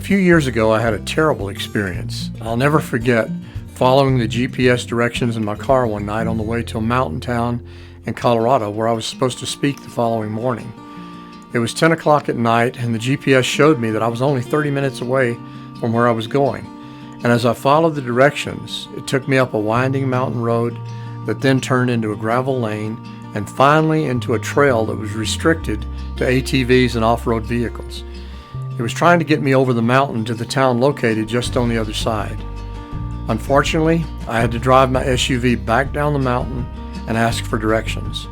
few years ago, I had a terrible experience. I'll never forget following the GPS directions in my car one night on the way to a mountain town in Colorado where I was supposed to speak the following morning. It was 10 o'clock at night, and the GPS showed me that I was only 30 minutes away from where I was going. And as I followed the directions, it took me up a winding mountain road that then turned into a gravel lane and finally into a trail that was restricted to ATVs and off-road vehicles. It was trying to get me over the mountain to the town located just on the other side. Unfortunately, I had to drive my SUV back down the mountain and ask for directions.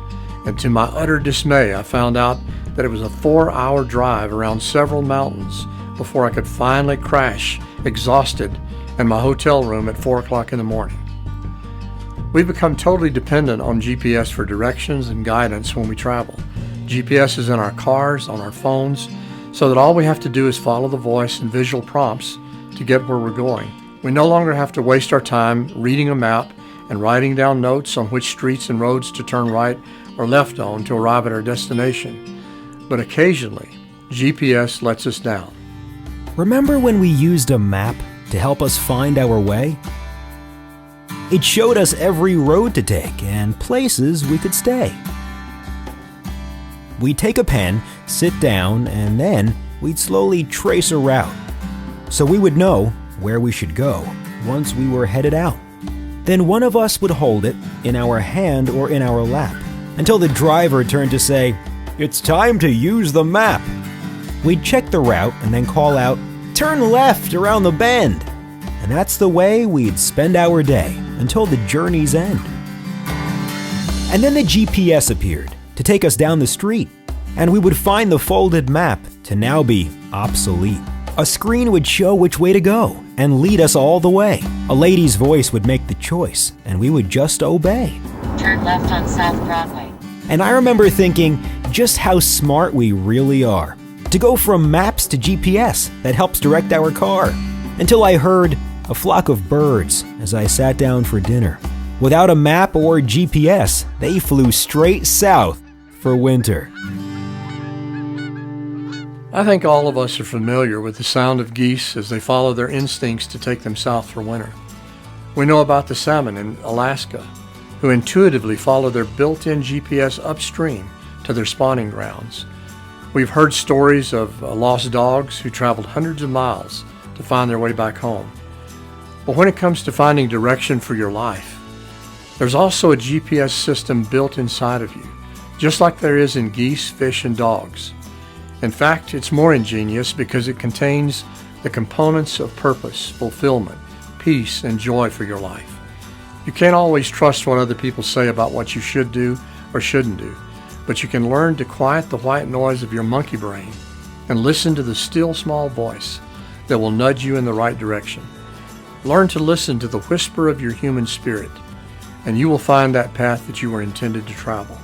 And to my utter dismay, I found out that it was a 4-hour drive around several mountains before I could finally crash, exhausted, in my hotel room at 4 o'clock in the morning. We've become totally dependent on GPS for directions and guidance when we travel. GPS is in our cars, on our phones, so that all we have to do is follow the voice and visual prompts to get where we're going. We no longer have to waste our time reading a map and writing down notes on which streets and roads to turn right or left on to arrive at our destination. But occasionally, GPS lets us down. Remember when we used a map to help us find our way? It showed us every road to take and places we could stay. We'd take a pen, sit down, and then we'd slowly trace a route, so we would know where we should go once we were headed out. Then one of us would hold it in our hand or in our lap until the driver turned to say, "It's time to use the map." We'd check the route and then call out, "Turn left around the bend." And that's the way we'd spend our day until the journey's end. And then the GPS appeared to take us down the street, and we would find the folded map to now be obsolete. A screen would show which way to go and lead us all the way. A lady's voice would make the choice, and we would just obey. Turn left on South Broadway. And I remember thinking just how smart we really are to go from maps to GPS that helps direct our car, until I heard a flock of birds as I sat down for dinner. Without a map or GPS, they flew straight south for winter. I think all of us are familiar with the sound of geese as they follow their instincts to take them south for winter. We know about the salmon in Alaska, who intuitively follow their built-in GPS upstream to their spawning grounds. We've heard stories of lost dogs who traveled hundreds of miles to find their way back home. But when it comes to finding direction for your life, there's also a GPS system built inside of you, just like there is in geese, fish, and dogs. In fact, it's more ingenious because it contains the components of purpose, fulfillment, peace, and joy for your life. You can't always trust what other people say about what you should do or shouldn't do, but you can learn to quiet the white noise of your monkey brain and listen to the still small voice that will nudge you in the right direction. Learn to listen to the whisper of your human spirit, and you will find that path that you were intended to travel.